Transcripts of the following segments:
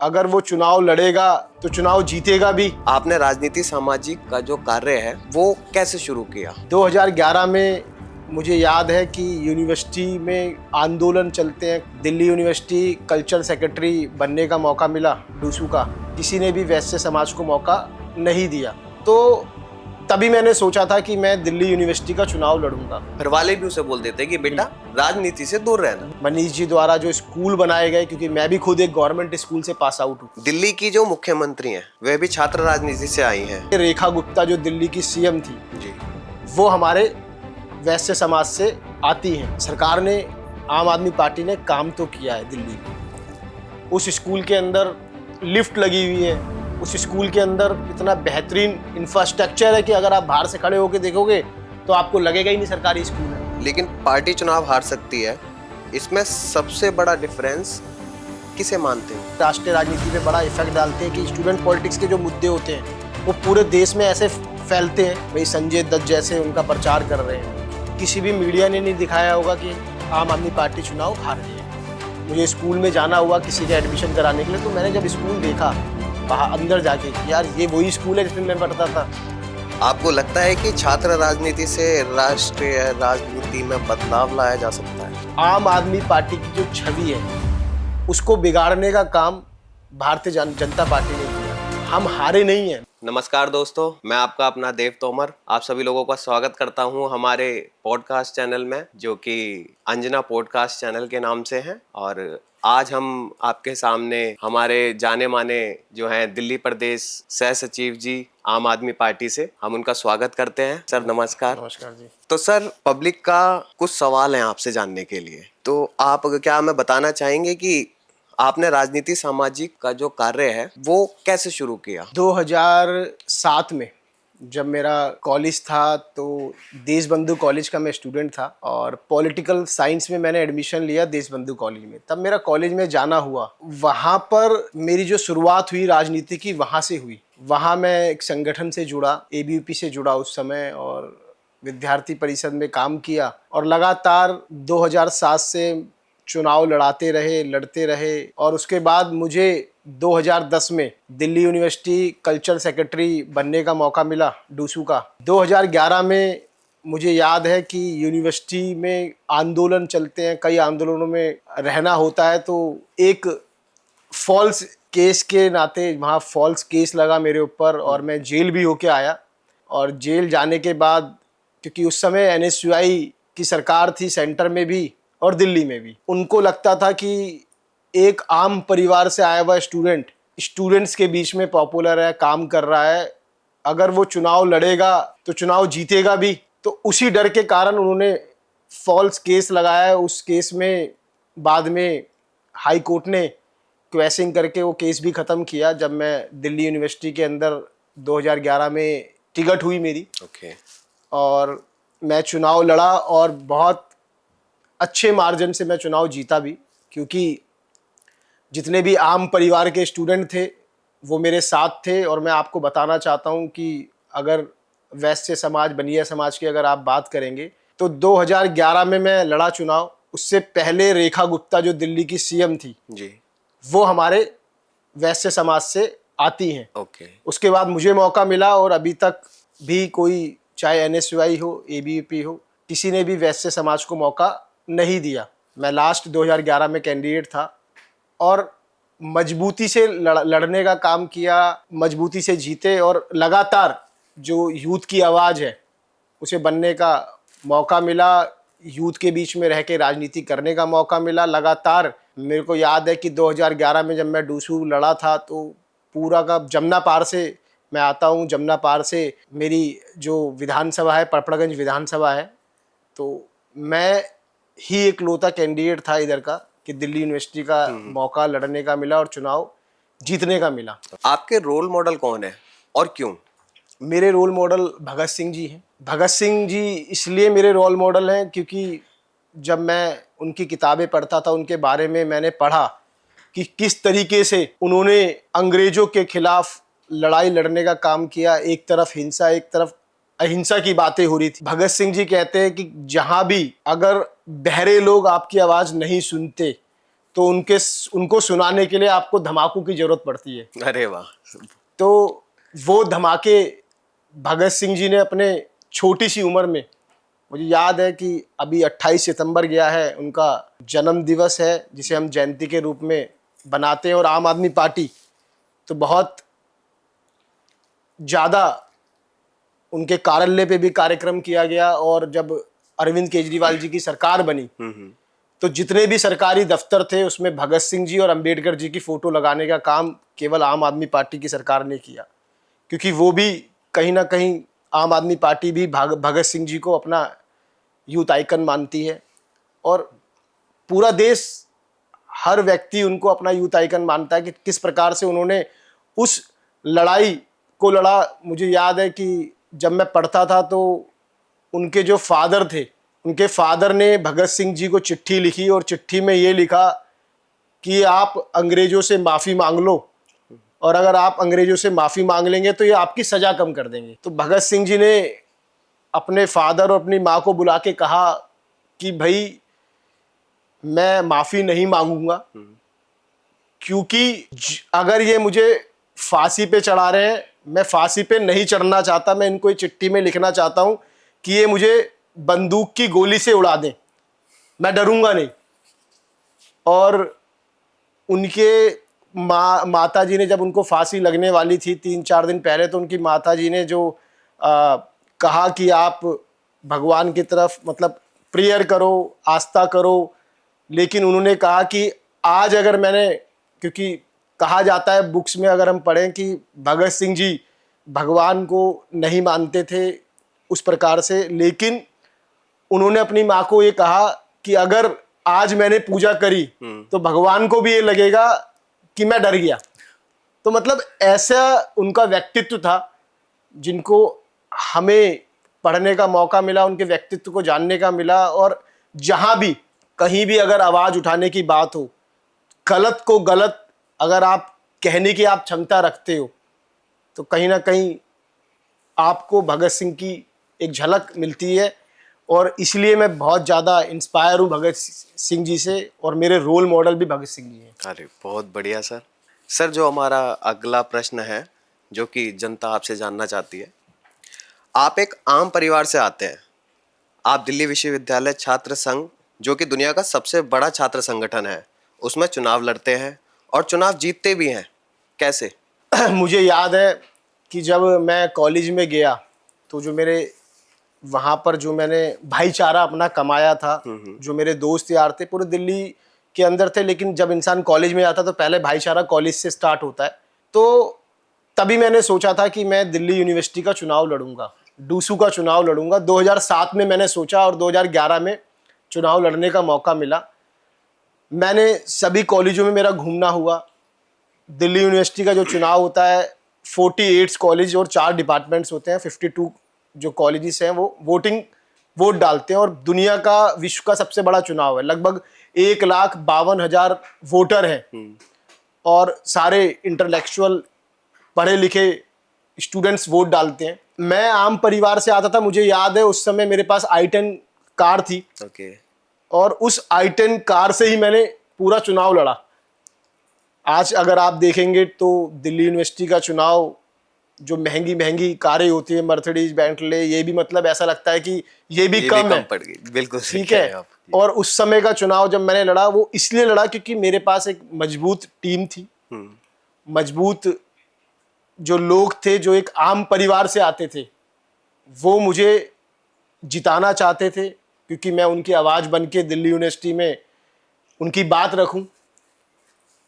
अगर वो चुनाव लड़ेगा तो चुनाव जीतेगा भी। आपने राजनीति सामाजिक का जो कार्य है वो कैसे शुरू किया? 2011 में मुझे याद है कि यूनिवर्सिटी में आंदोलन चलते हैं। दिल्ली यूनिवर्सिटी कल्चरल सेक्रेटरी बनने का मौका मिला डूसू का। किसी ने भी वैश्य समाज को मौका नहीं दिया, तो तभी मैंने सोचा था कि मैं दिल्ली यूनिवर्सिटी का चुनाव लड़ूंगा। घर वाले भी उसे बोलते थे कि बेटा राजनीति से दूर रहना। मनीष जी द्वारा जो स्कूल बनाए गए, क्योंकि मैं भी खुद एक गवर्नमेंट स्कूल से पास आउट हूँ। दिल्ली की जो मुख्यमंत्री हैं वह भी छात्र राजनीति से आई हैं। रेखा गुप्ता जो दिल्ली की सीएम थी जी, वो हमारे वैश्य समाज से आती हैं। सरकार ने, आम आदमी पार्टी ने काम तो किया है दिल्ली में। उस स्कूल के अंदर लिफ्ट लगी हुई है, उस स्कूल के अंदर इतना बेहतरीन इंफ्रास्ट्रक्चर है कि अगर आप बाहर से खड़े होकर देखोगे तो आपको लगेगा ही नहीं सरकारी स्कूल है। लेकिन पार्टी चुनाव हार सकती है, इसमें सबसे बड़ा डिफरेंस किसे मानते हैं? राष्ट्रीय राजनीति पे बड़ा इफेक्ट डालते हैं कि स्टूडेंट पॉलिटिक्स के जो मुद्दे होते हैं वो पूरे देश में ऐसे फैलते हैं। भाई संजय दत्त जैसे उनका प्रचार कर रहे हैं। किसी भी मीडिया ने नहीं दिखाया होगा कि आम आदमी पार्टी चुनाव हार रही है। मुझे स्कूल में जाना हुआ किसी का एडमिशन कराने के लिए, तो मैंने जब स्कूल देखा बाहर अंदर जाके, यार ये वही स्कूल है जिसमें मैं पढ़ता था। आपको लगता है कि छात्र राजनीति से राष्ट्रीय राजनीति में बदलाव लाया जा सकता है? आम आदमी पार्टी की जो छवि है उसको बिगाड़ने का काम भारतीय जनता पार्टी ने किया। हम हारे नहीं हैं। नमस्कार दोस्तों, मैं आपका अपना देव तोमर आप सभी लोगों का स्वागत करता हूं हमारे पॉडकास्ट चैनल में, जो कि अंजना पॉडकास्ट चैनल के नाम से है। और आज हम आपके सामने हमारे जाने माने जो हैं दिल्ली प्रदेश सह सचिव जी आम आदमी पार्टी से, हम उनका स्वागत करते हैं। सर नमस्कार। नमस्कार जी। तो सर, पब्लिक का कुछ सवाल है आपसे जानने के लिए, तो आप क्या हमें बताना चाहेंगे कि आपने राजनीति सामाजिक का जो कार्य है वो कैसे शुरू किया? 2007 में जब मेरा कॉलेज था तो देशबंधु कॉलेज का मैं स्टूडेंट था और पॉलिटिकल साइंस में मैंने एडमिशन लिया देशबंधु कॉलेज में। तब मेरा कॉलेज में जाना हुआ, वहाँ पर मेरी जो शुरुआत हुई राजनीति की वहाँ से हुई। वहाँ मैं एक संगठन से जुड़ा, एबीवीपी से जुड़ा उस समय, और विद्यार्थी परिषद में काम किया और लगातार 2007 से चुनाव लड़ते रहे। और उसके बाद मुझे 2010 में दिल्ली यूनिवर्सिटी कल्चरल सेक्रेटरी बनने का मौका मिला डूसू का। 2011 में मुझे याद है कि यूनिवर्सिटी में आंदोलन चलते हैं, कई आंदोलनों में रहना होता है, तो एक फॉल्स केस के नाते वहाँ फॉल्स केस लगा मेरे ऊपर और मैं जेल भी होके आया। और जेल जाने के बाद, क्योंकि उस समय एनएसयूआई की सरकार थी सेंटर में भी और दिल्ली में भी, उनको लगता था कि एक आम परिवार से आया हुआ स्टूडेंट्स के बीच में पॉपुलर है, काम कर रहा है, अगर वो चुनाव लड़ेगा तो चुनाव जीतेगा भी। तो उसी डर के कारण उन्होंने फॉल्स केस लगाया। उस केस में बाद में हाई कोर्ट ने क्वेशिंग करके वो केस भी ख़त्म किया। जब मैं दिल्ली यूनिवर्सिटी के अंदर 2011 में टिकट हुई मेरी, और मैं चुनाव लड़ा और बहुत अच्छे मार्जिन से मैं चुनाव जीता भी, क्योंकि जितने भी आम परिवार के स्टूडेंट थे वो मेरे साथ थे। और मैं आपको बताना चाहता हूँ कि अगर वैश्य समाज, बनिया समाज की अगर आप बात करेंगे तो 2011 में मैं लड़ा चुनाव। उससे पहले रेखा गुप्ता जो दिल्ली की सीएम थी जी, वो हमारे वैश्य समाज से आती हैं। उसके बाद मुझे मौका मिला और अभी तक भी कोई, चाहे एनएसयूआई हो, एबीवीपी हो, किसी ने भी वैश्य समाज को मौका नहीं दिया। मैं लास्ट 2011 में कैंडिडेट था और मजबूती से लड़ने का काम किया, मजबूती से जीते और लगातार जो यूथ की आवाज़ है उसे बनने का मौका मिला। यूथ के बीच में रह के राजनीति करने का मौका मिला लगातार। मेरे को याद है कि 2011 में जब मैं डूसू लड़ा था तो पूरा का जमुना पार से मैं आता हूँ। जमुना पार से मेरी जो विधानसभा है, पड़पड़गंज विधानसभा है, तो मैं ही एक लौता कैंडिडेट था इधर का कि दिल्ली यूनिवर्सिटी का मौका लड़ने का मिला और चुनाव जीतने का मिला। आपके रोल मॉडल कौन है और क्यों? मेरे रोल मॉडल भगत सिंह जी हैं। भगत सिंह जी इसलिए मेरे रोल मॉडल हैं क्योंकि जब मैं उनकी किताबें पढ़ता था, उनके बारे में मैंने पढ़ा कि किस तरीके से उन्होंने अंग्रेजों के खिलाफ लड़ाई लड़ने का काम किया। एक तरफ हिंसा, एक तरफ अहिंसा की बातें हो रही थी। भगत सिंह जी कहते हैं कि जहां भी अगर बहरे लोग आपकी आवाज नहीं सुनते तो उनको सुनाने के लिए आपको धमाकों की जरूरत पड़ती है। अरे वाह। तो वो धमाके भगत सिंह जी ने अपने छोटी सी उम्र में, मुझे याद है कि अभी 28 सितंबर गया है, उनका जन्म दिवस है जिसे हम जयंती के रूप में बनाते हैं। और आम आदमी पार्टी तो बहुत ज़्यादा उनके कार्यालय पे भी कार्यक्रम किया गया। और जब अरविंद केजरीवाल जी की सरकार बनी तो जितने भी सरकारी दफ्तर थे उसमें भगत सिंह जी और अंबेडकर जी की फोटो लगाने का काम केवल आम आदमी पार्टी की सरकार ने किया, क्योंकि वो भी कहीं ना कहीं, आम आदमी पार्टी भी भगत सिंह जी को अपना यूथ आइकन मानती है। और पूरा देश, हर व्यक्ति उनको अपना यूथ आइकन मानता है कि किस प्रकार से उन्होंने उस लड़ाई को लड़ा। मुझे याद है कि जब मैं पढ़ता था तो उनके जो फादर थे, उनके फादर ने भगत सिंह जी को चिट्ठी लिखी और चिट्ठी में ये लिखा कि आप अंग्रेजों से माफ़ी मांग लो, और अगर आप अंग्रेजों से माफ़ी मांग लेंगे तो ये आपकी सज़ा कम कर देंगे। तो भगत सिंह जी ने अपने फादर और अपनी माँ को बुला के कहा कि भाई मैं माफ़ी नहीं मांगूंगा, क्योंकि अगर ये मुझे फांसी पे चढ़ा रहे हैं, मैं फांसी पे नहीं चढ़ना चाहता। मैं इनको ये चिट्ठी में लिखना चाहता हूँ कि ये मुझे बंदूक की गोली से उड़ा दें, मैं डरूंगा नहीं। और उनके माता जी ने, जब उनको फांसी लगने वाली थी 3-4 दिन पहले, तो उनकी माता जी ने जो कहा कि आप भगवान की तरफ मतलब प्रेयर करो, आस्था करो। लेकिन उन्होंने कहा कि आज अगर मैंने, क्योंकि कहा जाता है बुक्स में अगर हम पढ़ें कि भगत सिंह जी भगवान को नहीं मानते थे उस प्रकार से, लेकिन उन्होंने अपनी माँ को ये कहा कि अगर आज मैंने पूजा करी तो भगवान को भी ये लगेगा कि मैं डर गया। तो मतलब ऐसा उनका व्यक्तित्व था, जिनको हमें पढ़ने का मौका मिला, उनके व्यक्तित्व को जानने का मिला। और जहाँ भी कहीं भी अगर आवाज़ उठाने की बात हो, गलत को गलत अगर आप कहने की आप क्षमता रखते हो, तो कहीं ना कहीं आपको भगत सिंह की एक झलक मिलती है। और इसलिए मैं बहुत ज़्यादा इंस्पायर हूँ भगत सिंह जी से, और मेरे रोल मॉडल भी भगत सिंह जी हैं। अरे बहुत बढ़िया सर। सर, जो हमारा अगला प्रश्न है जो कि जनता आपसे जानना चाहती है, आप एक आम परिवार से आते हैं, आप दिल्ली विश्वविद्यालय छात्र संघ, जो कि दुनिया का सबसे बड़ा छात्र संगठन है, उसमें चुनाव लड़ते हैं और चुनाव जीतते भी हैं, कैसे? मुझे याद है कि जब मैं कॉलेज में गया तो जो मेरे वहाँ पर जो मैंने भाईचारा अपना कमाया था, जो मेरे दोस्त यार थे पूरे दिल्ली के अंदर थे, लेकिन जब इंसान कॉलेज में आता तो पहले भाईचारा कॉलेज से स्टार्ट होता है। तो तभी मैंने सोचा था कि मैं दिल्ली यूनिवर्सिटी का चुनाव लड़ूंगा, डूसू का चुनाव लड़ूंगा। 2007 में मैंने सोचा और 2011 में चुनाव लड़ने का मौका मिला। मैंने सभी कॉलेजों में मेरा घूमना हुआ। दिल्ली यूनिवर्सिटी का जो चुनाव होता है, 48 कॉलेज और 4 डिपार्टमेंट्स होते हैं, 52 जो कॉलेजेस हैं वो वोट डालते हैं। और दुनिया का, विश्व का सबसे बड़ा चुनाव है। लगभग 1,52,000 वोटर हैं और सारे इंटेलेक्चुअल पढ़े लिखे स्टूडेंट्स वोट डालते हैं। मैं आम परिवार से आता था। मुझे याद है उस समय मेरे पास i10 कार थी। और उस i10 कार से ही मैंने पूरा चुनाव लड़ा। आज अगर आप देखेंगे तो दिल्ली यूनिवर्सिटी का चुनाव, जो महंगी महंगी कारें होती है, मर्सिडीज, बेंटले, ये भी मतलब ऐसा लगता है कि ये भी कम है, पड़ गई। बिल्कुल ठीक है। और उस समय का चुनाव जब मैंने लड़ा, वो इसलिए लड़ा क्योंकि मेरे पास एक मजबूत टीम थी, मजबूत जो लोग थे जो एक आम परिवार से आते थे, वो मुझे जिताना चाहते थे क्योंकि मैं उनकी आवाज़ बन के दिल्ली यूनिवर्सिटी में उनकी बात रखूं।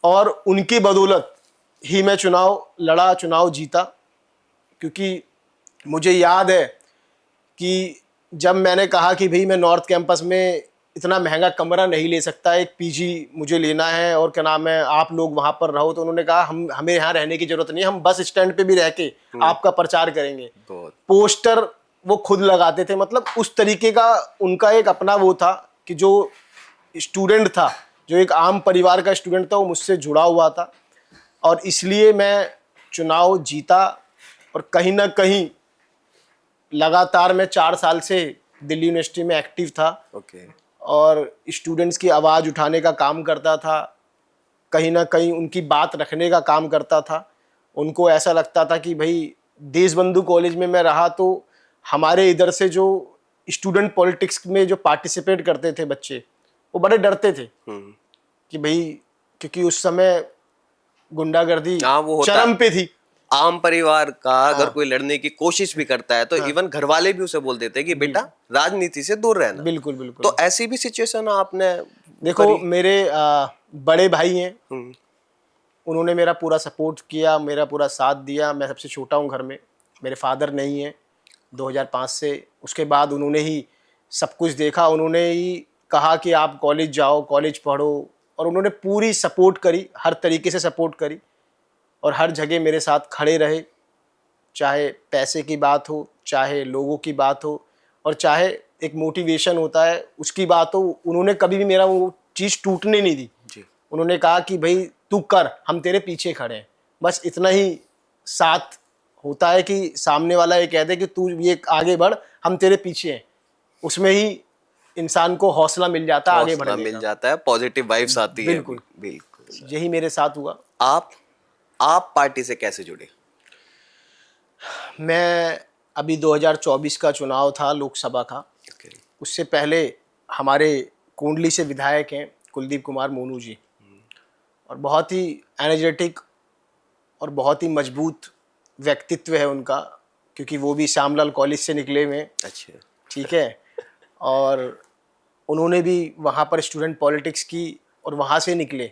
और उनकी बदौलत ही मैं चुनाव लड़ा, चुनाव जीता। क्योंकि मुझे याद है कि जब मैंने कहा कि भाई मैं नॉर्थ कैंपस में इतना महंगा कमरा नहीं ले सकता, एक पीजी मुझे लेना है और क्या नाम है, आप लोग वहाँ पर रहो, तो उन्होंने कहा हमें यहाँ रहने की ज़रूरत नहीं है, हम बस स्टैंड पे भी रह के आपका प्रचार करेंगे। पोस्टर वो खुद लगाते थे। मतलब उस तरीके का उनका एक अपना वो था कि जो स्टूडेंट था, जो एक आम परिवार का स्टूडेंट था, वो मुझसे जुड़ा हुआ था। और इसलिए मैं चुनाव जीता। और कहीं ना कहीं लगातार मैं 4 साल से दिल्ली यूनिवर्सिटी में एक्टिव था और स्टूडेंट्स की आवाज़ उठाने का काम करता था। कहीं ना कहीं उनकी बात रखने का काम करता था। उनको ऐसा लगता था कि भाई देशबंधु कॉलेज में मैं रहा तो हमारे इधर से जो स्टूडेंट पॉलिटिक्स में जो पार्टिसिपेट करते थे बच्चे, वो बड़े डरते थे कि भाई, क्योंकि उस समय गुंडागर्दी हाँ, वो होता चरम है। पे थी। आम परिवार का अगर हाँ। कोई लड़ने की कोशिश भी करता है तो इवन घर वाले भी उसे बोल देते हैं कि बेटा राजनीति से दूर रहना। बिल्कुल बिल्कुल। तो ऐसी भी सिचुएशन आपने देखो, करी? मेरे बड़े भाई हैं, हम्म, उन्होंने मेरा पूरा सपोर्ट किया, मेरा पूरा साथ दिया। मैं सबसे छोटा हूँ घर में, मेरे फादर नहीं हैं 2005 से। उसके बाद उन्होंने ही सब कुछ देखा, उन्होंने ही कहा कि आप कॉलेज जाओ, कॉलेज पढ़ो, और उन्होंने पूरी सपोर्ट करी, हर तरीके से सपोर्ट करी, और हर जगह मेरे साथ खड़े रहे। चाहे पैसे की बात हो, चाहे लोगों की बात हो, और चाहे एक मोटिवेशन होता है उसकी बात हो, उन्होंने कभी भी मेरा वो चीज़ टूटने नहीं दी। जी। उन्होंने कहा कि भाई तू कर, हम तेरे पीछे खड़े हैं। बस इतना ही साथ होता है कि सामने वाला ये कह दे कि तू ये आगे बढ़, हम तेरे पीछे हैं। उसमें ही इंसान को हौसला मिल जाता है आगे हौसला बढ़ने मिल का। जाता है, पॉजिटिव वाइब्स आती है। बिल्कुल। बिल्कुल सर। यही मेरे साथ हुआ। आप आप पार्टी से कैसे जुड़े? मैं अभी 2024 का चुनाव था लोकसभा का, ओके। उससे पहले हमारे कोंडली से विधायक हैं कुलदीप कुमार मोनू जी, और बहुत ही एनर्जेटिक और बहुत ही मजबूत व्यक्तित्व है उनका, क्योंकि वो भी श्यामलाल कॉलेज से निकले हुए हैं। अच्छा। ठीक है। और उन्होंने भी वहाँ पर स्टूडेंट पॉलिटिक्स की और वहाँ से निकले,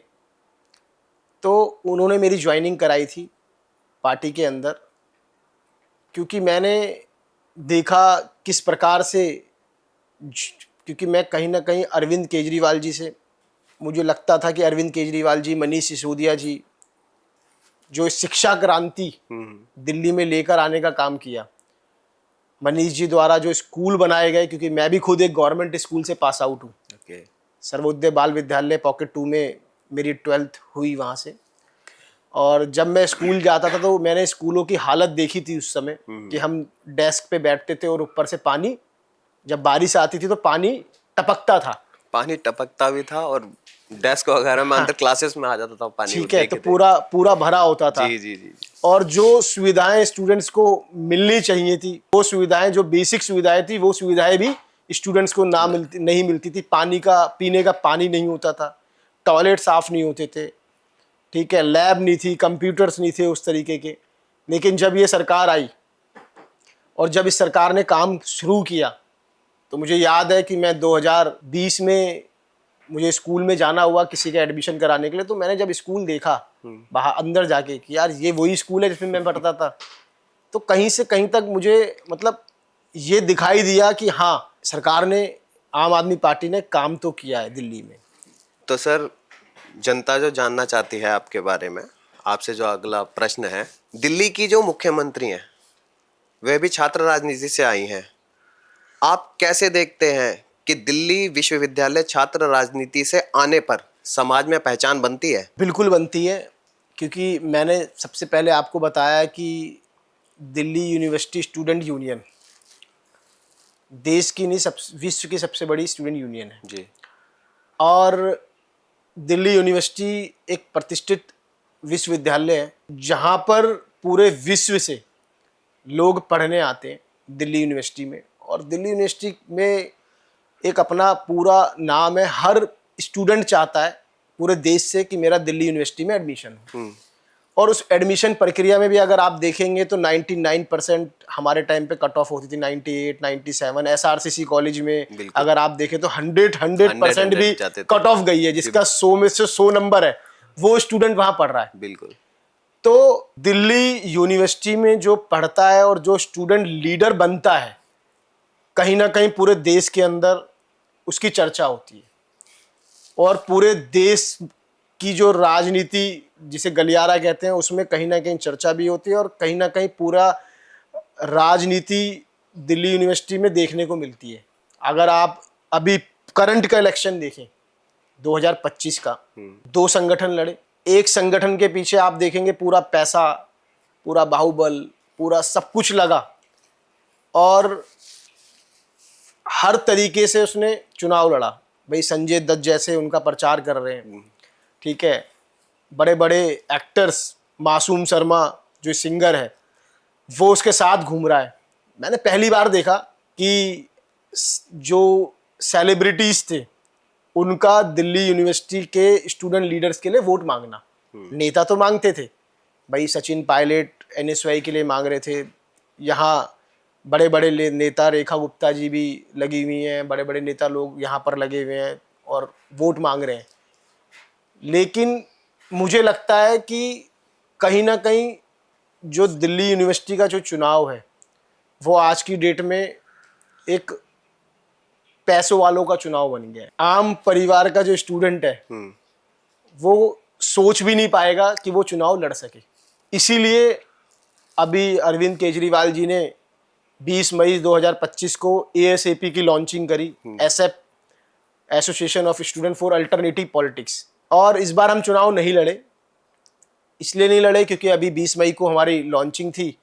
तो उन्होंने मेरी ज्वाइनिंग कराई थी पार्टी के अंदर, क्योंकि मैंने देखा किस प्रकार से क्योंकि मैं कहीं ना कहीं अरविंद केजरीवाल जी से, मुझे लगता था कि अरविंद केजरीवाल जी, मनीष सिसोदिया जी, जो शिक्षा क्रांति दिल्ली में लेकर आने का काम किया, मनीष जी द्वारा जो स्कूल बनाए गए, क्योंकि मैं भी खुद एक गवर्नमेंट स्कूल से पास आउट हूँ। ओके। सर्वोदय बाल विद्यालय पॉकेट 2 में मेरी 12th हुई वहाँ से। और जब मैं स्कूल जाता था तो मैंने स्कूलों की हालत देखी थी उस समय, कि हम डेस्क पे बैठते थे और ऊपर से पानी, जब बारिश आती थी तो पानी टपकता था। पानी टपकता भी था और डेस्क वगैरह में अंदर क्लासेस में आ जाता था पानी। ठीक है, तो पूरा पूरा भरा होता था। जी जी जी जी। और जो सुविधाएं स्टूडेंट्स को मिलनी चाहिए थी, वो सुविधाएं, जो बेसिक सुविधाएं थी, वो सुविधाएं भी स्टूडेंट्स को नहीं मिलती थी। पानी का, पीने का पानी नहीं होता था, टॉयलेट साफ नहीं होते थे, ठीक है, लैब नहीं थी, कंप्यूटर्स नहीं थे उस तरीके के। लेकिन जब ये सरकार आई और जब इस सरकार ने काम शुरू किया, तो मुझे याद है कि मैं 2020 में मुझे स्कूल में जाना हुआ किसी का एडमिशन कराने के लिए। तो मैंने जब स्कूल देखा बाहर अंदर जाके कि यार ये वही स्कूल है जिसमें मैं पढ़ता था, तो कहीं से कहीं तक मुझे मतलब ये दिखाई दिया कि हाँ, सरकार ने, आम आदमी पार्टी ने काम तो किया है दिल्ली में। तो सर, जनता जो जानना चाहती है आपके बारे में, आपसे जो अगला प्रश्न है, दिल्ली की जो मुख्यमंत्री हैं वे भी छात्र राजनीति से आई हैं। आप कैसे देखते हैं कि दिल्ली विश्वविद्यालय छात्र राजनीति से आने पर समाज में पहचान बनती है? बिल्कुल बनती है, क्योंकि मैंने सबसे पहले आपको बताया कि दिल्ली यूनिवर्सिटी स्टूडेंट यूनियन देश की नहीं, विश्व की सबसे बड़ी स्टूडेंट यूनियन है। जी। और दिल्ली यूनिवर्सिटी एक प्रतिष्ठित विश्वविद्यालय है, जहाँ पर पूरे विश्व से लोग पढ़ने आते हैं दिल्ली यूनिवर्सिटी में। और दिल्ली यूनिवर्सिटी में एक अपना पूरा नाम है, हर स्टूडेंट चाहता है पूरे देश से कि मेरा दिल्ली यूनिवर्सिटी में एडमिशन हो। और उस एडमिशन प्रक्रिया में भी अगर आप देखेंगे तो 99% हमारे टाइम पे कट ऑफ होती थी, 98, 97। एसआरसीसी कॉलेज में अगर आप देखें तो 100% भी जाते थे। कट ऑफ गई है, जिसका 100 में से 100 नंबर है, वो स्टूडेंट वहाँ पढ़ रहा है। बिल्कुल। तो दिल्ली यूनिवर्सिटी में जो पढ़ता है और जो स्टूडेंट लीडर बनता है, कहीं ना कहीं पूरे देश के अंदर उसकी चर्चा होती है। और पूरे देश की जो राजनीति, जिसे गलियारा कहते हैं, उसमें कहीं ना कहीं चर्चा भी होती है। और कहीं ना कहीं पूरा राजनीति दिल्ली यूनिवर्सिटी में देखने को मिलती है। अगर आप अभी करंट का इलेक्शन देखें 2025 का, 2 संगठन लड़े। एक संगठन के पीछे आप देखेंगे पूरा पैसा, पूरा बाहुबल, पूरा सब कुछ लगा, और हर तरीके से उसने चुनाव लड़ा। भाई संजय दत्त जैसे उनका प्रचार कर रहे हैं, ठीक है, बड़े बड़े एक्टर्स, मासूम शर्मा जो सिंगर है वो उसके साथ घूम रहा है। मैंने पहली बार देखा कि जो सेलिब्रिटीज थे उनका दिल्ली यूनिवर्सिटी के स्टूडेंट लीडर्स के लिए वोट मांगना। नेता तो मांगते थे भाई, सचिन पायलट एनएसवाई के लिए मांग रहे थे, यहाँ बड़े बड़े नेता रेखा गुप्ता जी भी लगी हुई हैं, बड़े बड़े नेता लोग यहाँ पर लगे हुए हैं और वोट मांग रहे हैं। लेकिन मुझे लगता है कि कहीं ना कहीं जो दिल्ली यूनिवर्सिटी का जो चुनाव है वो आज की डेट में एक पैसों वालों का चुनाव बन गया है। आम परिवार का जो स्टूडेंट है वो सोच भी नहीं पाएगा कि वो चुनाव लड़ सके। इसीलिए अभी अरविंद केजरीवाल जी ने 20 मई 2025 को ASAP की लॉन्चिंग करी, SF, association of student for alternative politics. और इस बार हम चुनाव नहीं लड़े, इसलिए नहीं लड़े क्योंकि अभी 20 मई को हमारी लॉन्चिंग थी,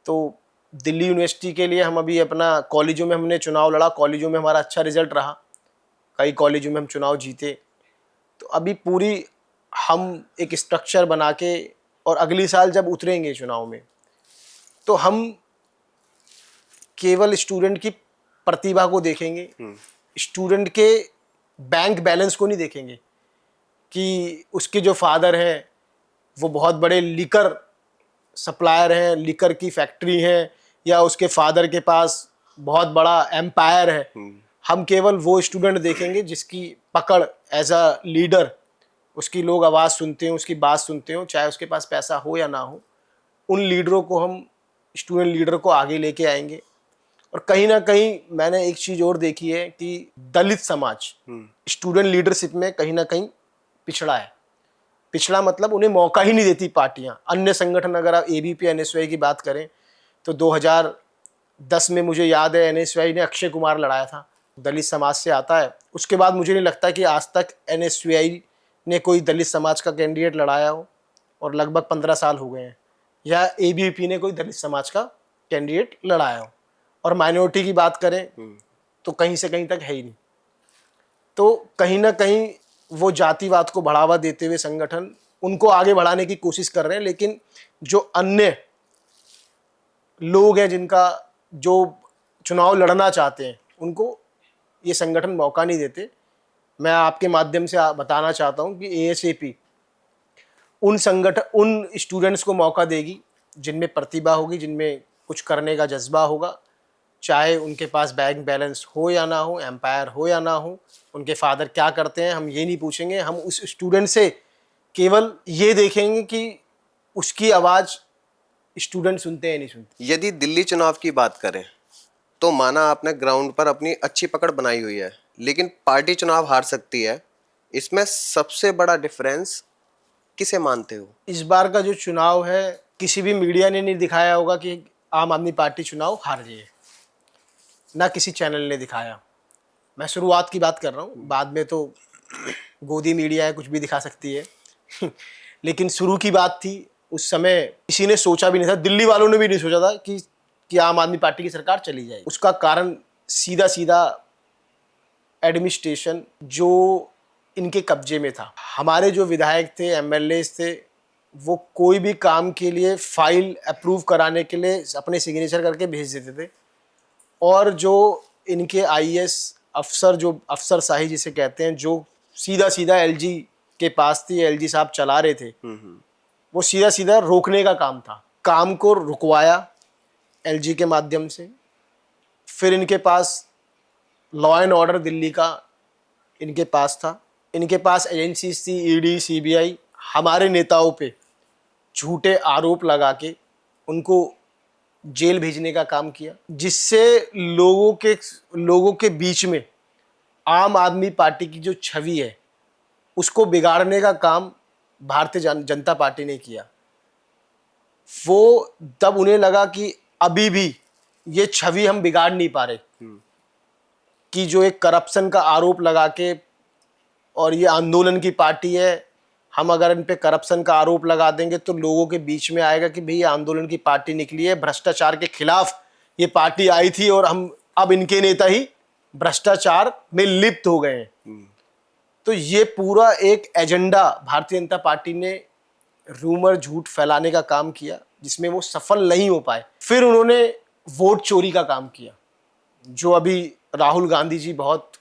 तो दिल्ली यूनिवर्सिटी के लिए हम अभी अपना कॉलेजों में हमने चुनाव लड़ा, कॉलेजों में हमारा अच्छा रिजल्ट रहा, कई कॉलेजों में हम चुनाव जीते। तो अभी पूरी हम एक स्ट्रक्चर बना के और अगली साल जब उतरेंगे चुनाव में तो हम केवल स्टूडेंट की प्रतिभा को देखेंगे, स्टूडेंट के बैंक बैलेंस को नहीं देखेंगे कि उसके जो फादर हैं वो बहुत बड़े लिकर सप्लायर हैं, लिकर की फैक्ट्री है, या उसके फादर के पास बहुत बड़ा एम्पायर है। हम केवल वो स्टूडेंट देखेंगे जिसकी पकड़ एज अ लीडर, उसकी लोग आवाज़ सुनते हो, उसकी बात सुनते हो, चाहे उसके पास पैसा हो या ना हो। उन लीडरों को हम, स्टूडेंट लीडर को आगे लेके आएंगे। और कहीं ना कहीं मैंने एक चीज़ और देखी है कि दलित समाज स्टूडेंट लीडरशिप में कहीं ना कहीं पिछड़ा है। पिछड़ा मतलब उन्हें मौका ही नहीं देती पार्टियां। अन्य संगठन, अगर आप ABP NSY की बात करें तो 2010 में मुझे याद है NSY ने अक्षय कुमार लड़ाया था, दलित समाज से आता है। उसके बाद मुझे नहीं लगता कि आज तक NSY ने कोई दलित समाज का कैंडिडेट लड़ाया हो, और लगभग 15 साल हो गए हैं, या ABP ने कोई दलित समाज का कैंडिडेट लड़ाया हो। और माइनॉरिटी की बात करें तो कहीं से कहीं तक है ही नहीं। तो कहीं ना कहीं वो जातिवाद को बढ़ावा देते हुए संगठन उनको आगे बढ़ाने की कोशिश कर रहे हैं, लेकिन जो अन्य लोग हैं जिनका जो चुनाव लड़ना चाहते हैं उनको ये संगठन मौका नहीं देते। मैं आपके माध्यम से बताना चाहता हूं कि ASAP उन स्टूडेंट्स को मौका देगी जिनमें प्रतिभा होगी, जिनमें कुछ करने का जज्बा होगा, चाहे उनके पास बैंक बैलेंस हो या ना हो, एम्पायर हो या ना हो, उनके फादर क्या करते हैं, हम ये नहीं पूछेंगे। हम उस स्टूडेंट से केवल ये देखेंगे कि उसकी आवाज़ स्टूडेंट सुनते हैं नहीं सुनते। यदि दिल्ली चुनाव की बात करें तो माना आपने ग्राउंड पर अपनी अच्छी पकड़ बनाई हुई है, लेकिन पार्टी चुनाव हार सकती है। इसमें सबसे बड़ा डिफरेंस किसे मानते हो? इस बार का जो चुनाव है किसी भी मीडिया ने नहीं दिखाया होगा कि आम आदमी पार्टी चुनाव हार रही है, ना किसी चैनल ने दिखाया। मैं शुरुआत की बात कर रहा हूँ, बाद में तो गोदी मीडिया है, कुछ भी दिखा सकती है लेकिन शुरू की बात थी, उस समय किसी ने सोचा भी नहीं था, दिल्ली वालों ने भी नहीं सोचा था कि आम आदमी पार्टी की सरकार चली जाएगी। उसका कारण सीधा सीधा एडमिनिस्ट्रेशन जो इनके कब्जे में था। हमारे जो विधायक थे, MLAs थे, वो कोई भी काम के लिए फाइल अप्रूव कराने के लिए अपने सिग्नेचर करके भेज देते थे, और जो इनके IAS अफसर, जो अफसरशाही जिसे कहते हैं, जो सीधा सीधा LG के पास थी, LG साहब चला रहे थे, वो सीधा सीधा रोकने का काम था। काम को रुकवाया LG के माध्यम से। फिर इनके पास लॉ एंड ऑर्डर दिल्ली का इनके पास था, इनके पास एजेंसीज थी, ED CBI, हमारे नेताओं पे झूठे आरोप लगा के उनको जेल भेजने का काम किया, जिससे लोगों के बीच में आम आदमी पार्टी की जो छवि है उसको बिगाड़ने का काम भारतीय जनता पार्टी ने किया। वो तब उन्हें लगा कि अभी भी ये छवि हम बिगाड़ नहीं पा रहे, कि जो एक करप्शन का आरोप लगा के, और ये आंदोलन की पार्टी है, हम अगर इन पे करप्शन का आरोप लगा देंगे तो लोगों के बीच में आएगा कि भाई आंदोलन की पार्टी निकली है, भ्रष्टाचार के खिलाफ ये पार्टी आई थी, और हम अब इनके नेता ही भ्रष्टाचार में लिप्त हो गए हैं। तो ये पूरा एक एजेंडा भारतीय जनता पार्टी ने रूमर झूठ फैलाने का काम किया, जिसमें वो सफल नहीं हो पाए। फिर उन्होंने वोट चोरी का काम किया, जो अभी राहुल गांधी जी बहुत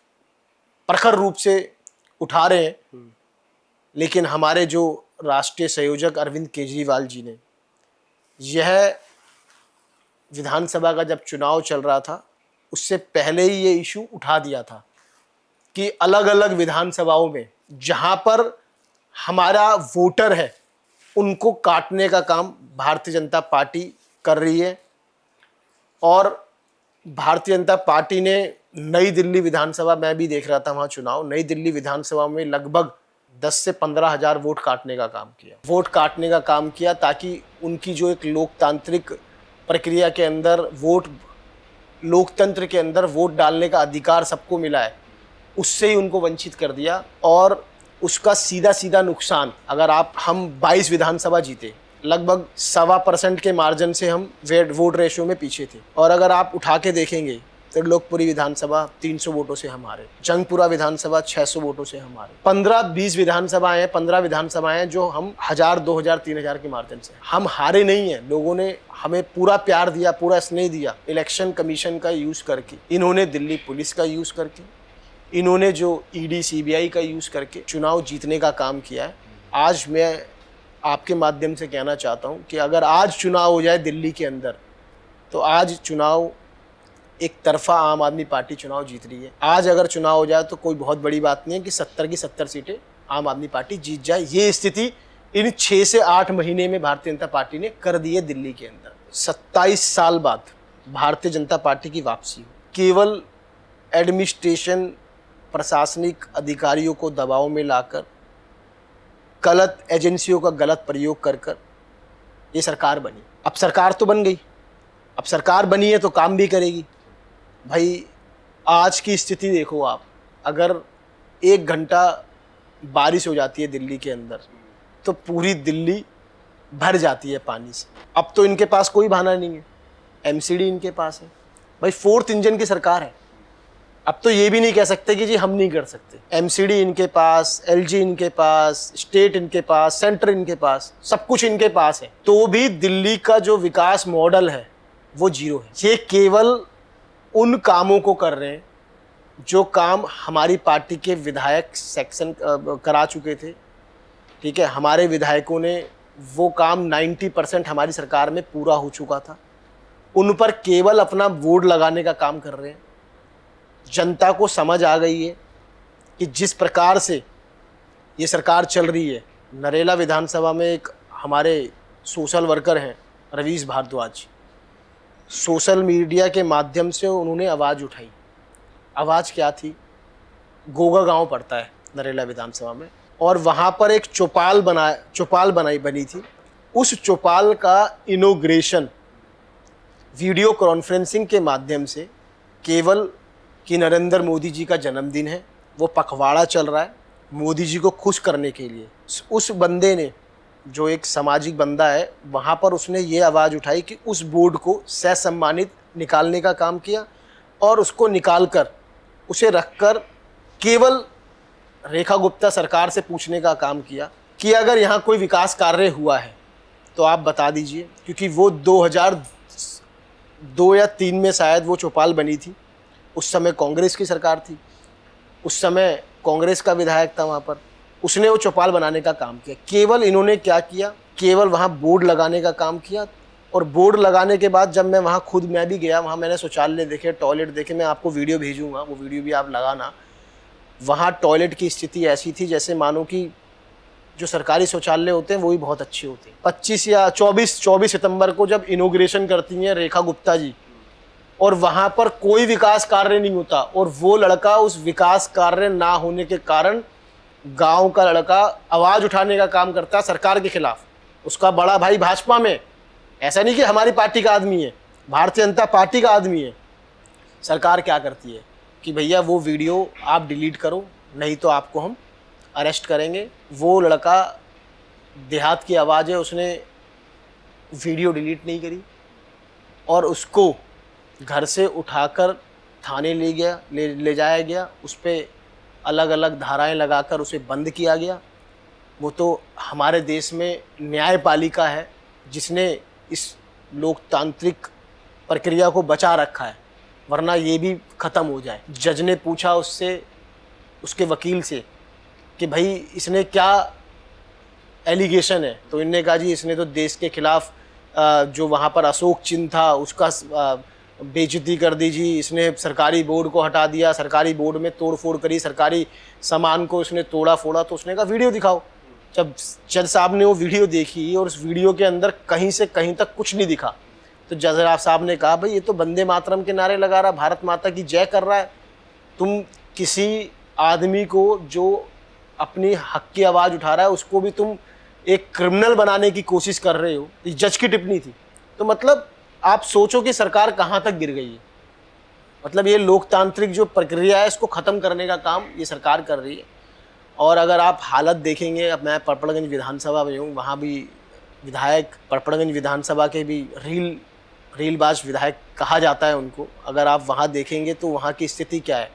प्रखर रूप से उठा रहे हैं। लेकिन हमारे जो राष्ट्रीय संयोजक अरविंद केजरीवाल जी ने यह विधानसभा का जब चुनाव चल रहा था उससे पहले ही ये इशू उठा दिया था कि अलग अलग विधानसभाओं में जहां पर हमारा वोटर है उनको काटने का काम भारतीय जनता पार्टी कर रही है। और भारतीय जनता पार्टी ने नई दिल्ली विधानसभा, मैं भी देख रहा था वहाँ चुनाव, नई दिल्ली विधानसभा में लगभग 10 से 15 हज़ार वोट काटने का काम किया ताकि उनकी जो एक लोकतांत्रिक प्रक्रिया के अंदर लोकतंत्र के अंदर वोट डालने का अधिकार सबको मिला है, उससे ही उनको वंचित कर दिया। और उसका सीधा सीधा नुकसान, अगर हम 22 विधानसभा जीते, लगभग 1.25% के मार्जिन से हम वोट रेशियो में पीछे थे। और अगर आप उठा के देखेंगे त्रिलोकपुरी विधानसभा 300 वोटों से हम हारे, जंगपुरा विधानसभा 600 वोटों से हम हारे। 15 विधानसभाएं जो हम 1000, 2000, 3000 के मार्जिन से हम हारे नहीं है। लोगों ने हमें पूरा प्यार दिया, पूरा स्नेह दिया। इलेक्शन कमीशन का यूज करके, इन्होंने दिल्ली पुलिस का यूज करके, इन्होंने जो ईडी सीबीआई का यूज करके चुनाव जीतने का काम किया है। आज मैं आपके माध्यम से कहना चाहता हूं कि अगर आज चुनाव हो जाए दिल्ली के अंदर, तो आज चुनाव एक तरफा आम आदमी पार्टी चुनाव जीत रही है। आज अगर चुनाव हो जाए तो कोई बहुत बड़ी बात नहीं है कि 70 की 70 सीटें आम आदमी पार्टी जीत जाए। ये स्थिति इन 6 से 8 महीने में भारतीय जनता पार्टी ने कर दी है दिल्ली के अंदर। 27 साल बाद भारतीय जनता पार्टी की वापसी हो। केवल एडमिनिस्ट्रेशन, प्रशासनिक अधिकारियों को दबाव में लाकर, गलत एजेंसियों का गलत प्रयोग कर ये सरकार बनी। अब सरकार तो बन गई, अब सरकार बनी है तो काम भी करेगी। भाई आज की स्थिति देखो आप, अगर 1 घंटा बारिश हो जाती है दिल्ली के अंदर तो पूरी दिल्ली भर जाती है पानी से। अब तो इनके पास कोई बहाना नहीं है, एमसीडी इनके पास है। भाई 4th इंजन की सरकार है। अब तो ये भी नहीं कह सकते कि जी हम नहीं कर सकते। एमसीडी इनके पास, एलजी इनके पास, स्टेट इनके पास, सेंटर इनके पास, सब कुछ इनके पास है, तो भी दिल्ली का जो विकास मॉडल है वो जीरो है। ये केवल उन कामों को कर रहे हैं जो काम हमारी पार्टी के विधायक सेक्शन करा चुके थे। ठीक है, हमारे विधायकों ने वो काम 90% हमारी सरकार में पूरा हो चुका था। उन पर केवल अपना बोर्ड लगाने का काम कर रहे हैं। जनता को समझ आ गई है कि जिस प्रकार से ये सरकार चल रही है। नरेला विधानसभा में एक हमारे सोशल वर्कर हैं रवीश भारद्वाज, सोशल मीडिया के माध्यम से उन्होंने आवाज़ उठाई। आवाज़ क्या थी? गोगा गांव पड़ता है नरेला विधानसभा में, और वहाँ पर एक चौपाल बनी थी। उस चौपाल का इनॉग्रेशन वीडियो कॉन्फ्रेंसिंग के माध्यम से, केवल कि नरेंद्र मोदी जी का जन्मदिन है, वो पखवाड़ा चल रहा है मोदी जी को खुश करने के लिए, उस बंदे ने, जो एक सामाजिक बंदा है, वहाँ पर उसने ये आवाज़ उठाई कि उस बोर्ड को ससम्मानित निकालने का काम किया। और उसको निकाल कर, उसे रखकर केवल रेखा गुप्ता सरकार से पूछने का काम किया कि अगर यहाँ कोई विकास कार्य हुआ है तो आप बता दीजिए। क्योंकि वो 2002 या 3 में शायद वो चौपाल बनी थी। उस समय कांग्रेस की सरकार थी, उस समय कांग्रेस का विधायक था वहाँ पर, उसने वो चौपाल बनाने का काम किया। केवल इन्होंने क्या किया? केवल वहाँ बोर्ड लगाने का काम किया। और बोर्ड लगाने के बाद जब मैं भी गया वहाँ, मैंने शौचालय देखे, टॉयलेट देखे। मैं आपको वीडियो भेजूंगा, वो वीडियो भी आप लगाना। वहाँ टॉयलेट की स्थिति ऐसी थी जैसे मानो कि जो सरकारी शौचालय होते हैं वो भी बहुत अच्छे होते हैं। 25 या 24 सितंबर को जब इनॉग्रेशन करती हैं रेखा गुप्ता जी, और वहाँ पर कोई विकास कार्य नहीं होता, और वो लड़का उस विकास कार्य ना होने के कारण, गांव का लड़का आवाज़ उठाने का काम करता है सरकार के खिलाफ। उसका बड़ा भाई भाजपा में, ऐसा नहीं कि हमारी पार्टी का आदमी है, भारतीय जनता पार्टी का आदमी है। सरकार क्या करती है कि भैया वो वीडियो आप डिलीट करो, नहीं तो आपको हम अरेस्ट करेंगे। वो लड़का देहात की आवाज़ है, उसने वीडियो डिलीट नहीं करी और उसको घर से उठाकर थाने ले जाया गया। उस पर अलग अलग धाराएं लगाकर उसे बंद किया गया। वो तो हमारे देश में न्यायपालिका है जिसने इस लोकतांत्रिक प्रक्रिया को बचा रखा है, वरना ये भी ख़त्म हो जाए। जज ने पूछा उससे, उसके वकील से, कि भाई इसने क्या एलिगेशन है, तो इनने कहा जी इसने तो देश के खिलाफ जो वहाँ पर अशोक चिन्ह था उसका बेइज्जती कर दी जी, इसने सरकारी बोर्ड को हटा दिया, सरकारी बोर्ड में तोड़ फोड़ करी, सरकारी सामान को इसने तोड़ा फोड़ा। तो उसने कहा वीडियो दिखाओ। जब जज साहब ने वो वीडियो देखी और उस वीडियो के अंदर कहीं से कहीं तक कुछ नहीं दिखा, तो जज साहब ने कहा भाई ये तो वंदे मातरम के नारे लगा रहा, भारत माता की जय कर रहा है। तुम किसी आदमी को जो अपनी हक की आवाज़ उठा रहा है उसको भी तुम एक क्रिमिनल बनाने की कोशिश कर रहे हो। ये जज की टिप्पणी थी। तो मतलब आप सोचो कि सरकार कहाँ तक गिर गई है। मतलब ये लोकतांत्रिक जो प्रक्रिया है इसको ख़त्म करने का काम ये सरकार कर रही है। और अगर आप हालत देखेंगे, अब मैं पड़पड़गंज विधानसभा में हूँ, वहाँ भी विधायक, पड़पड़गंज विधानसभा के भी रीलबाज विधायक कहा जाता है उनको। अगर आप वहाँ देखेंगे तो वहाँ की स्थिति क्या है।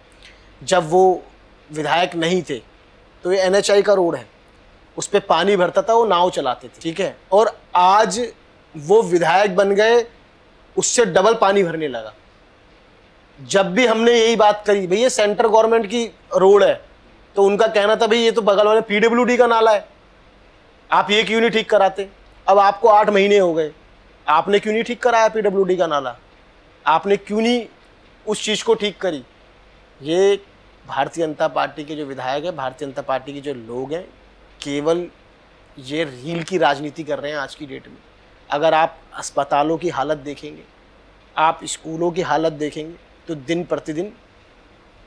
जब वो विधायक नहीं थे तो ये NHI का रोड है, उस पर पानी भरता था, वो नाव चलाते थे, ठीक है। और आज वो विधायक बन गए, उससे डबल पानी भरने लगा। जब भी हमने यही बात करी भाई ये सेंट्रल गवर्नमेंट की रोड है, तो उनका कहना था भाई ये तो बगल वाले PWD का नाला है, आप ये क्यों नहीं ठीक कराते। अब आपको 8 महीने हो गए, आपने क्यों नहीं ठीक कराया PWD का नाला, आपने क्यों नहीं उस चीज़ को ठीक करी। ये भारतीय जनता पार्टी के जो विधायक है, भारतीय जनता पार्टी के जो लोग हैं, केवल ये रील की राजनीति कर रहे हैं आज की डेट में। अगर आप अस्पतालों की हालत देखेंगे, आप स्कूलों की हालत देखेंगे, तो दिन प्रतिदिन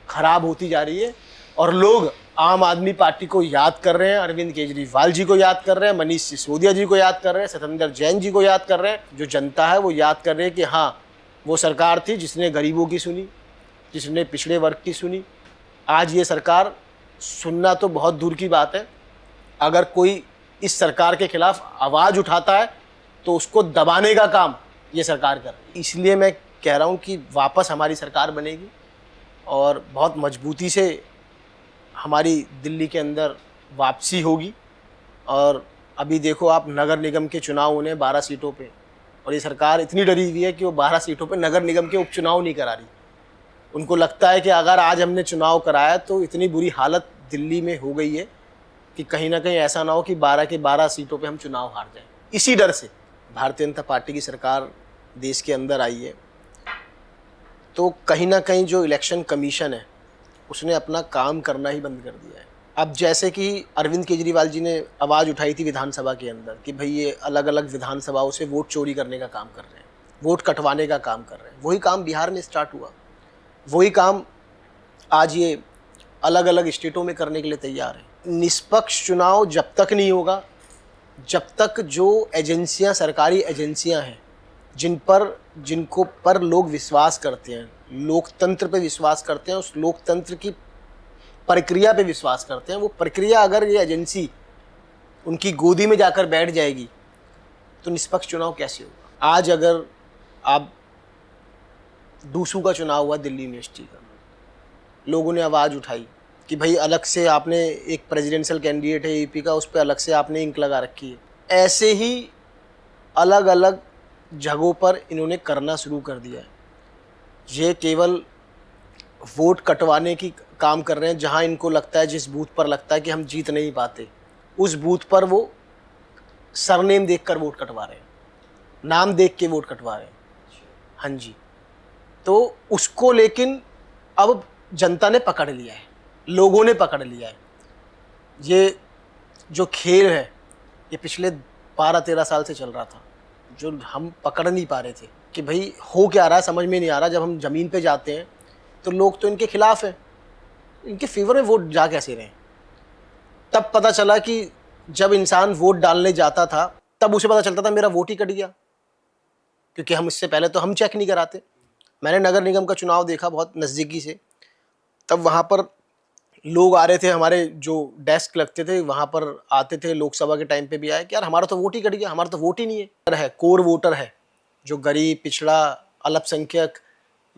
खराब होती जा रही है। और लोग आम आदमी पार्टी को याद कर रहे हैं, अरविंद केजरीवाल जी को याद कर रहे हैं, मनीष सिसोदिया जी को याद कर रहे हैं, सत्येंद्र जैन जी को याद कर रहे हैं। जो जनता है वो याद कर रहे हैं कि हाँ वो सरकार थी जिसने गरीबों की सुनी, जिसने पिछड़े वर्ग की सुनी। आज ये सरकार सुनना तो बहुत दूर की बात है, अगर कोई इस सरकार के खिलाफ आवाज़ उठाता है तो उसको दबाने का काम ये सरकार कर रही है। इसलिए मैं कह रहा हूँ कि वापस हमारी सरकार बनेगी और बहुत मजबूती से हमारी दिल्ली के अंदर वापसी होगी। और अभी देखो आप, नगर निगम के चुनाव होने 12 सीटों पे, और ये सरकार इतनी डरी हुई है कि वो 12 सीटों पे नगर निगम के उपचुनाव नहीं करा रही। उनको लगता है कि अगर आज हमने चुनाव कराया तो इतनी बुरी हालत दिल्ली में हो गई है कि कहीं ना कहीं ऐसा ना हो कि 12 के 12 सीटों पे हम चुनाव हार जाएं। इसी डर से भारतीय जनता पार्टी की सरकार देश के अंदर आई है। तो कहीं ना कहीं जो इलेक्शन कमीशन है उसने अपना काम करना ही बंद कर दिया है। अब जैसे कि अरविंद केजरीवाल जी ने आवाज़ उठाई थी विधानसभा के अंदर कि भाई ये अलग अलग विधानसभाओं से वोट चोरी करने का काम कर रहे हैं, वोट कटवाने का काम कर रहे हैं। वही काम बिहार में स्टार्ट हुआ, वही काम आज ये अलग अलग स्टेटों में करने के लिए तैयार है। निष्पक्ष चुनाव जब तक नहीं होगा, जब तक जो एजेंसियां, सरकारी एजेंसियां हैं जिनको पर लोग विश्वास करते हैं, लोकतंत्र पे विश्वास करते हैं, उस लोकतंत्र की प्रक्रिया पे विश्वास करते हैं, वो प्रक्रिया अगर ये एजेंसी उनकी गोदी में जाकर बैठ जाएगी तो निष्पक्ष चुनाव कैसे होगा। आज अगर आप, डूसू का चुनाव हुआ दिल्ली यूनिवर्सिटी का, लोगों ने आवाज़ उठाई कि भाई अलग से आपने एक प्रेसिडेंशियल कैंडिडेट है यूपी का, उस पर अलग से आपने इंक लगा रखी है। ऐसे ही अलग अलग जगहों पर इन्होंने करना शुरू कर दिया है। ये केवल वोट कटवाने की काम कर रहे हैं। जहां इनको लगता है, जिस बूथ पर लगता है कि हम जीत नहीं पाते, उस बूथ पर वो सरनेम देखकर वोट कटवा रहे हैं, नाम देख के वोट कटवा रहे हैं। हाँ जी, तो उसको लेकिन अब जनता ने पकड़ लिया है, लोगों ने पकड़ लिया है। ये जो खेल है ये पिछले 12-13 साल से चल रहा था, जो हम पकड़ नहीं पा रहे थे कि भाई हो क्या रहा है, समझ में नहीं आ रहा। जब हम ज़मीन पे जाते हैं तो लोग तो इनके खिलाफ हैं, इनके फेवर में वोट जा कैसे रहे हैं। तब पता चला कि जब इंसान वोट डालने जाता था तब उसे पता चलता था मेरा वोट ही कट गया, क्योंकि हम इससे पहले तो हम चेक नहीं कराते। मैंने नगर निगम का चुनाव देखा बहुत नज़दीकी से, तब वहाँ पर लोग आ रहे थे, हमारे जो डेस्क लगते थे वहाँ पर आते थे, लोकसभा के टाइम पे भी आए कि यार हमारा तो वोट ही कट गया, हमारा तो वोट ही नहीं है। कोर वोटर है, जो गरीब, पिछड़ा, अल्पसंख्यक,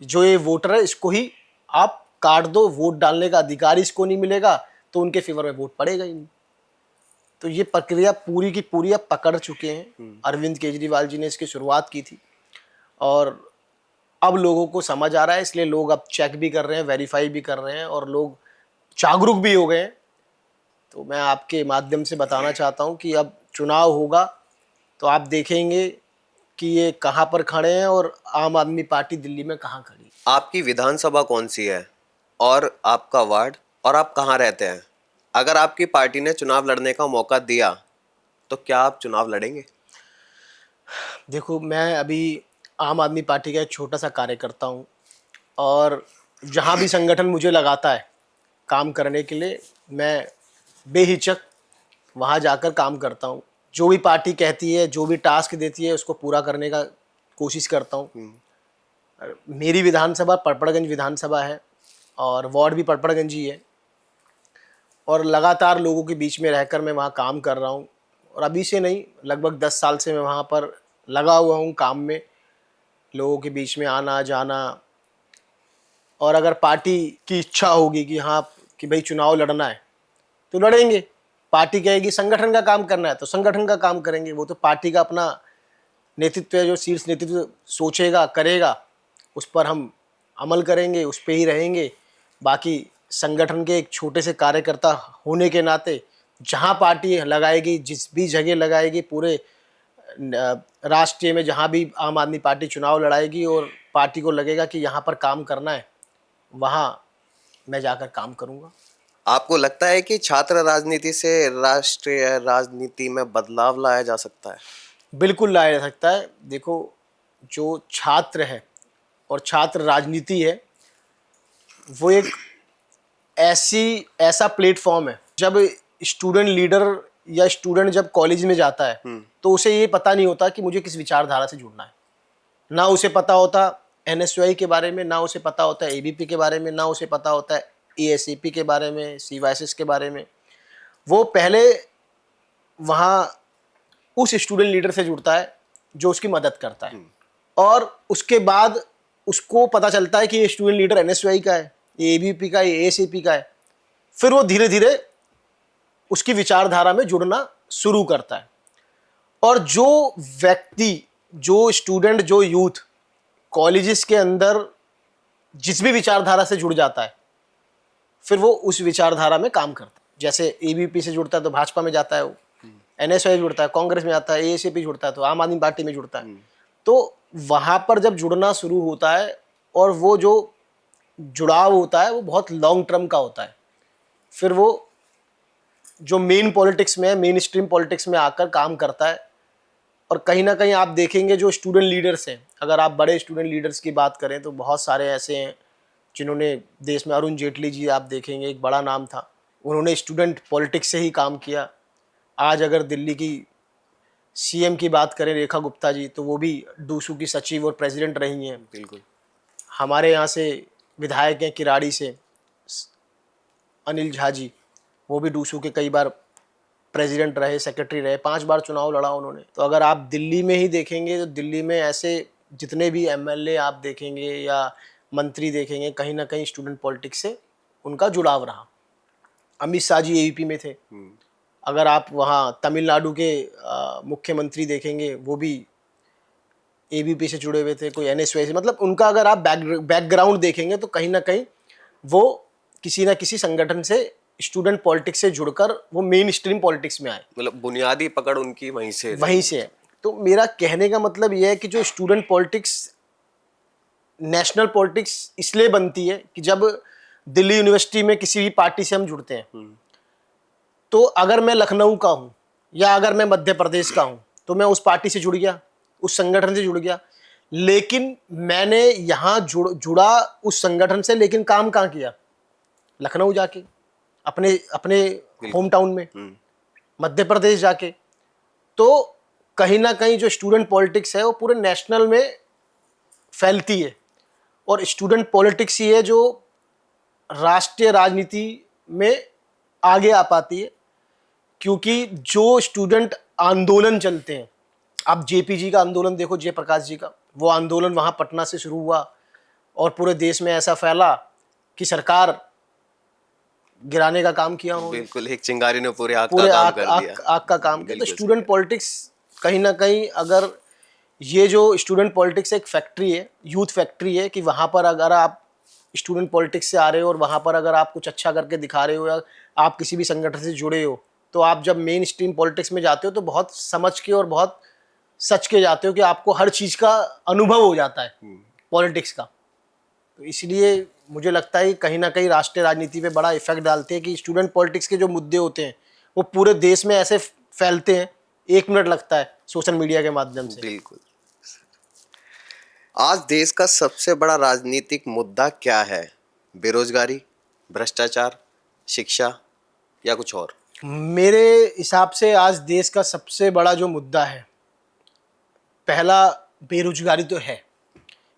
जो ये वोटर है, इसको ही आप काट दो, वोट डालने का अधिकार इसको नहीं मिलेगा तो उनके फेवर में वोट पड़ेगा ही नहीं। तो ये प्रक्रिया पूरी की पूरी अब पकड़ चुके हैं। अरविंद केजरीवाल जी ने इसकी शुरुआत की थी और अब लोगों को समझ आ रहा है, इसलिए लोग अब चेक भी कर रहे हैं, वेरीफाई भी कर रहे हैं और लोग जागरूक भी हो गए हैं। तो मैं आपके माध्यम से बताना चाहता हूं कि अब चुनाव होगा तो आप देखेंगे कि ये कहाँ पर खड़े हैं और आम आदमी पार्टी दिल्ली में कहाँ खड़ी है। आपकी विधानसभा कौन सी है और आपका वार्ड, और आप कहाँ रहते हैं? अगर आपकी पार्टी ने चुनाव लड़ने का मौका दिया तो क्या आप चुनाव लड़ेंगे? देखो, मैं अभी आम आदमी पार्टी का एक छोटा सा कार्यकर्ता हूँ और जहाँ भी संगठन मुझे लगाता है काम करने के लिए, मैं बेहिचक वहाँ जाकर काम करता हूँ। जो भी पार्टी कहती है, जो भी टास्क देती है, उसको पूरा करने का कोशिश करता हूँ। मेरी विधानसभा पड़पड़गंज विधानसभा है और वार्ड भी पड़पड़गंज ही है और लगातार लोगों के बीच में रहकर मैं वहाँ काम कर रहा हूँ और अभी से नहीं, लगभग 10 साल से मैं वहाँ पर लगा हुआ हूँ काम में, लोगों के बीच में आना जाना। और अगर पार्टी की इच्छा होगी कि हाँ कि भाई चुनाव लड़ना है तो लड़ेंगे, पार्टी कहेगी संगठन का काम करना है तो संगठन का काम करेंगे। वो तो पार्टी का अपना नेतृत्व है, जो शीर्ष नेतृत्व सोचेगा करेगा उस पर हम अमल करेंगे, उस पर ही रहेंगे। बाकी संगठन के एक छोटे से कार्यकर्ता होने के नाते जहाँ पार्टी लगाएगी, जिस भी जगह लगाएगी, पूरे राष्ट्रीय में जहाँ भी आम आदमी पार्टी चुनाव लड़ाएगी और पार्टी को लगेगा कि यहाँ पर काम करना है, वहाँ मैं जाकर काम करूँगा। आपको लगता है कि छात्र राजनीति से राष्ट्रीय राजनीति में बदलाव लाया जा सकता है? बिल्कुल लाया जा सकता है। देखो, जो छात्र है और छात्र राजनीति है, वो एक ऐसा प्लेटफॉर्म है, जब स्टूडेंट लीडर या स्टूडेंट जब कॉलेज में जाता है तो उसे ये पता नहीं होता कि मुझे किस विचारधारा से जुड़ना है। ना उसे पता होता एनएसयूआई के बारे में, ना उसे पता होता है एबीपी के बारे में, ना उसे पता होता है एएसएपी के बारे में, सीवाईएसएस के बारे में। वो पहले वहाँ उस स्टूडेंट लीडर से जुड़ता है जो उसकी मदद करता है और उसके बाद उसको पता चलता है कि ये स्टूडेंट लीडर एनएसयूआई का है, ये एबीपी का है, ये एएसएपी का है। फिर वो धीरे धीरे उसकी विचारधारा में जुड़ना शुरू करता है। और जो व्यक्ति, जो स्टूडेंट, जो यूथ कॉलेजेस के अंदर जिस भी विचारधारा से जुड़ जाता है, फिर वो उस विचारधारा में काम करता है। जैसे एबीपी से जुड़ता है तो भाजपा में जाता है, वो एनएसयूआई जुड़ता है कांग्रेस में जाता है, एएसएपी जुड़ता है तो आम आदमी पार्टी में जुड़ता है। तो वहाँ पर जब जुड़ना शुरू होता है और वो जो जुड़ाव होता है वो बहुत लॉन्ग टर्म का होता है, फिर वो जो मेन पॉलिटिक्स में है, मेन स्ट्रीम पॉलिटिक्स में आकर काम करता है। और कहीं ना कहीं आप देखेंगे जो स्टूडेंट लीडर्स हैं, अगर आप बड़े स्टूडेंट लीडर्स की बात करें तो बहुत सारे ऐसे हैं जिन्होंने देश में, अरुण जेटली जी आप देखेंगे, एक बड़ा नाम था, उन्होंने स्टूडेंट पॉलिटिक्स से ही काम किया। आज अगर दिल्ली की सीएम की बात करें रेखा गुप्ता जी, तो वो भी डूसू की सचिव और प्रेसिडेंट रही हैं। बिल्कुल। हमारे यहाँ से विधायक हैं किराड़ी से अनिल झा जी, वो भी डूसू के कई बार प्रेसिडेंट रहे, सेक्रेटरी रहे, 5 बार चुनाव लड़ा उन्होंने। तो अगर आप दिल्ली में ही देखेंगे तो दिल्ली में ऐसे जितने भी एमएलए आप देखेंगे या मंत्री देखेंगे, कहीं ना कहीं स्टूडेंट पॉलिटिक्स से उनका जुड़ाव रहा। अमित शाह जी एबीपी में थे। अगर आप वहाँ तमिलनाडु के मुख्यमंत्री देखेंगे, वो भी एबीपी से जुड़े हुए थे, कोई एनएसयूआई से। मतलब उनका अगर आप बैकग्राउंड देखेंगे तो कहीं ना कहीं वो किसी ना किसी संगठन से, स्टूडेंट पॉलिटिक्स से जुड़कर वो मेन स्ट्रीम पॉलिटिक्स में आए। मतलब बुनियादी पकड़ उनकी वहीं से है। तो मेरा कहने का मतलब यह है कि जो स्टूडेंट पॉलिटिक्स नेशनल पॉलिटिक्स इसलिए बनती है कि जब दिल्ली यूनिवर्सिटी में किसी भी पार्टी से हम जुड़ते हैं, तो अगर मैं लखनऊ का हूँ या अगर मैं मध्य प्रदेश का हूँ तो मैं उस पार्टी से जुड़ गया, उस संगठन से जुड़ गया। लेकिन मैंने यहाँ जुड़ा उस संगठन से, लेकिन काम कहाँ किया? लखनऊ जाके, अपने अपने होम टाउन में, मध्य प्रदेश जाके। तो कहीं ना कहीं जो स्टूडेंट पॉलिटिक्स है वो पूरे नेशनल में फैलती है और स्टूडेंट पॉलिटिक्स ही है जो राष्ट्रीय राजनीति में आगे आ पाती है। क्योंकि जो स्टूडेंट आंदोलन चलते हैं, आप जेपीजी का आंदोलन देखो, जयप्रकाश जी का, वो आंदोलन वहाँ पटना से शुरू हुआ और पूरे देश में ऐसा फैला कि सरकार गिराने का काम किया उन्होंने, बिल्कुल, एक चिंगारी ने पूरे आग का पूरे काम आग कर दिया। आग आग का काम किया। तो बिल्कुल सही स्टूडेंट पॉलिटिक्स कहीं ना कहीं, अगर ये जो स्टूडेंट पॉलिटिक्स एक फैक्ट्री है, यूथ फैक्ट्री है, कि वहाँ पर अगर आप स्टूडेंट पॉलिटिक्स से आ रहे हो और वहाँ पर अगर आप कुछ अच्छा करके दिखा रहे हो या आप किसी भी संगठन से जुड़े हो, तो आप जब मेन स्ट्रीम पॉलिटिक्स में जाते हो तो बहुत समझ के और बहुत सच के जाते हो कि आपको हर चीज़ का अनुभव हो जाता है पॉलिटिक्स का। तो इसलिए मुझे लगता है कि कहीं ना कहीं राष्ट्रीय राजनीति पे बड़ा इफेक्ट डालते हैं कि स्टूडेंट पॉलिटिक्स के जो मुद्दे होते हैं वो पूरे देश में ऐसे फैलते हैं, 1 मिनट लगता है सोशल मीडिया के माध्यम से। बिल्कुल। आज देश का सबसे बड़ा राजनीतिक मुद्दा क्या है? बेरोजगारी, भ्रष्टाचार, शिक्षा या कुछ और? मेरे हिसाब से आज देश का सबसे बड़ा जो मुद्दा है, पहला बेरोजगारी तो है,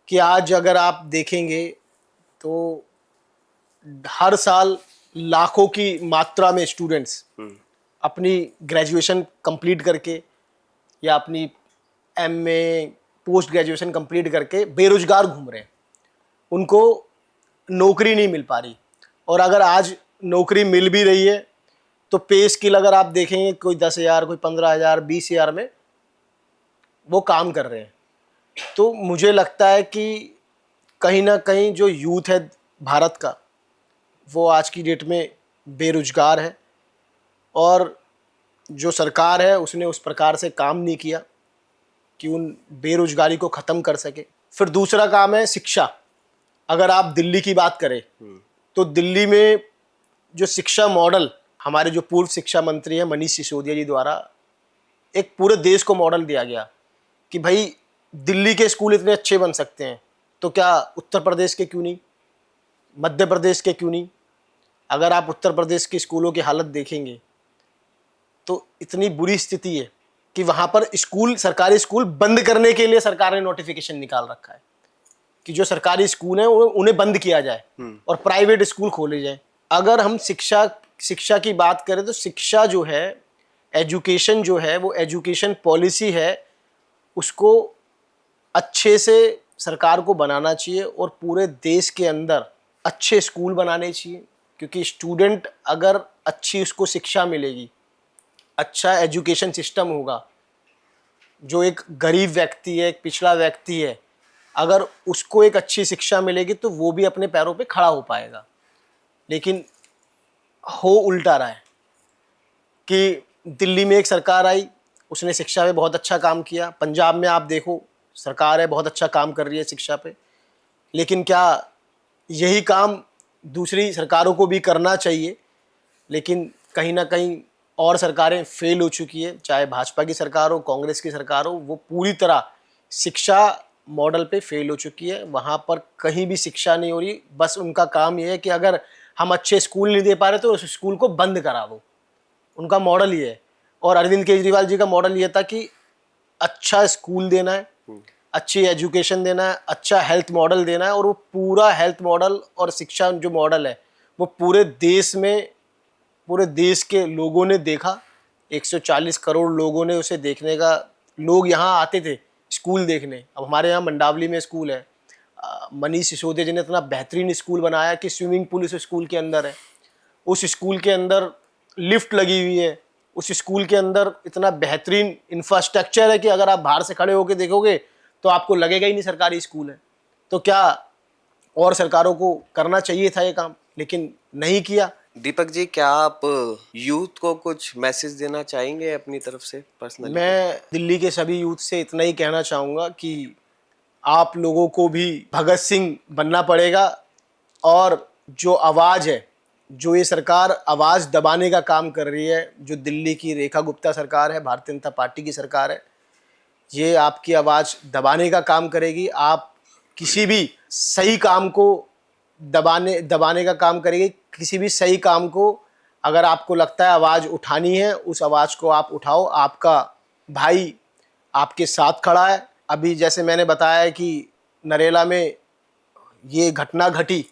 कि आज अगर आप देखेंगे तो हर साल लाखों की मात्रा में स्टूडेंट्स अपनी ग्रेजुएशन कंप्लीट करके या अपनी एमए पोस्ट ग्रेजुएशन कंप्लीट करके बेरोजगार घूम रहे हैं, उनको नौकरी नहीं मिल पा रही। और अगर आज नौकरी मिल भी रही है तो पे स्किल अगर आप देखेंगे, कोई 10,000, कोई 15,000, 20,000 में वो काम कर रहे हैं। तो मुझे लगता है कि कहीं ना कहीं जो यूथ है भारत का, वो आज की डेट में बेरोजगार है, और जो सरकार है उसने उस प्रकार से काम नहीं किया कि उन बेरोजगारी को ख़त्म कर सके। फिर दूसरा काम है शिक्षा। अगर आप दिल्ली की बात करें तो दिल्ली में जो शिक्षा मॉडल, हमारे जो पूर्व शिक्षा मंत्री हैं मनीष सिसोदिया जी द्वारा एक पूरे देश को मॉडल दिया गया कि भाई दिल्ली के स्कूल इतने अच्छे बन सकते हैं, तो क्या उत्तर प्रदेश के क्यों नहीं, मध्य प्रदेश के क्यों नहीं। अगर आप उत्तर प्रदेश के स्कूलों की हालत देखेंगे तो इतनी बुरी स्थिति है कि वहाँ पर स्कूल, सरकारी स्कूल बंद करने के लिए सरकार ने नोटिफिकेशन निकाल रखा है कि जो सरकारी स्कूल हैं उन्हें बंद किया जाए और प्राइवेट स्कूल खोले जाए। अगर हम शिक्षा की बात करें तो शिक्षा जो है, एजुकेशन जो है, वो एजुकेशन पॉलिसी है, उसको अच्छे से सरकार को बनाना चाहिए और पूरे देश के अंदर अच्छे स्कूल बनाने चाहिए। क्योंकि स्टूडेंट अगर अच्छी उसको शिक्षा मिलेगी, अच्छा एजुकेशन सिस्टम होगा, जो एक गरीब व्यक्ति है, एक पिछड़ा व्यक्ति है, अगर उसको एक अच्छी शिक्षा मिलेगी तो वो भी अपने पैरों पे खड़ा हो पाएगा। लेकिन हो उल्टा रहा है कि दिल्ली में एक सरकार आई, उसने शिक्षा पे बहुत अच्छा काम किया। पंजाब में आप देखो सरकार है, बहुत अच्छा काम कर रही है शिक्षा पे। लेकिन क्या यही काम दूसरी सरकारों को भी करना चाहिए? लेकिन कहीं ना कहीं और सरकारें फेल हो चुकी है, चाहे भाजपा की सरकार हो, कांग्रेस की सरकार हो, वो पूरी तरह शिक्षा मॉडल पे फेल हो चुकी है। वहाँ पर कहीं भी शिक्षा नहीं हो रही। बस उनका काम ये है कि अगर हम अच्छे स्कूल नहीं दे पा रहे तो उस स्कूल को बंद करा दो, उनका मॉडल ये है। और अरविंद केजरीवाल जी का मॉडल ये था कि अच्छा स्कूल देना है, अच्छी एजुकेशन देना है, अच्छा हेल्थ मॉडल देना है। और वो पूरा हेल्थ मॉडल और शिक्षा जो मॉडल है वो पूरे देश में, पूरे देश के लोगों ने देखा। 140 करोड़ लोगों ने उसे देखने का, लोग यहाँ आते थे स्कूल देखने। अब हमारे यहाँ मंडावली में स्कूल है, मनीष सिसोदिया जी ने इतना बेहतरीन स्कूल बनाया कि स्विमिंग पूल उस स्कूल के अंदर है, उस स्कूल के अंदर लिफ्ट लगी हुई है, उस स्कूल के अंदर इतना बेहतरीन इंफ्रास्ट्रक्चर है कि अगर आप बाहर से खड़े होकर देखोगे तो आपको लगेगा ही नहीं सरकारी स्कूल है। तो क्या और सरकारों को करना चाहिए था ये काम, लेकिन नहीं किया। दीपक जी, क्या आप यूथ को कुछ मैसेज देना चाहेंगे अपनी तरफ से पर्सनली? मैं दिल्ली के सभी यूथ से इतना ही कहना चाहूँगा कि आप लोगों को भी भगत सिंह बनना पड़ेगा, और जो आवाज़ है, जो ये सरकार आवाज़ दबाने का काम कर रही है, जो दिल्ली की रेखा गुप्ता सरकार है, भारतीय जनता पार्टी की सरकार है, ये आपकी आवाज़ दबाने का काम करेगी। आप किसी भी सही काम को दबाने का काम करेगी। किसी भी सही काम को अगर आपको लगता है आवाज़ उठानी है, उस आवाज़ को आप उठाओ। आपका भाई आपके साथ खड़ा है। अभी जैसे मैंने बताया है कि नरेला में ये घटना घटी,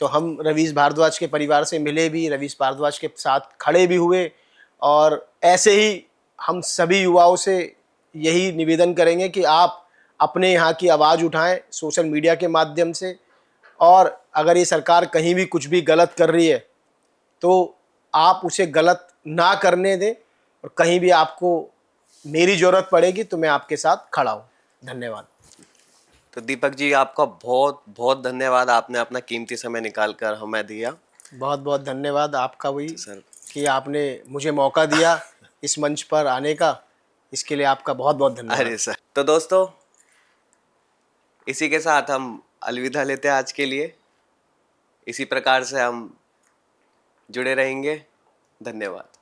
तो हम रवीश भारद्वाज के परिवार से मिले भी, रवीश भारद्वाज के साथ खड़े भी हुए। और ऐसे ही हम सभी युवाओं से यही निवेदन करेंगे कि आप अपने यहाँ की आवाज़ उठाएं सोशल मीडिया के माध्यम से, और अगर ये सरकार कहीं भी कुछ भी गलत कर रही है तो आप उसे गलत ना करने दें, और कहीं भी आपको मेरी ज़रूरत पड़ेगी तो मैं आपके साथ खड़ा हूँ। धन्यवाद। तो दीपक जी, आपका बहुत बहुत धन्यवाद, आपने अपना कीमती समय निकाल कर हमें दिया। बहुत बहुत धन्यवाद आपका भी तो सर, कि आपने मुझे मौका दिया इस मंच पर आने का। इसके लिए आपका बहुत बहुत धन्यवाद। अरे सर, तो दोस्तों इसी के साथ हम अलविदा लेते हैं आज के लिए। इसी प्रकार से हम जुड़े रहेंगे। धन्यवाद।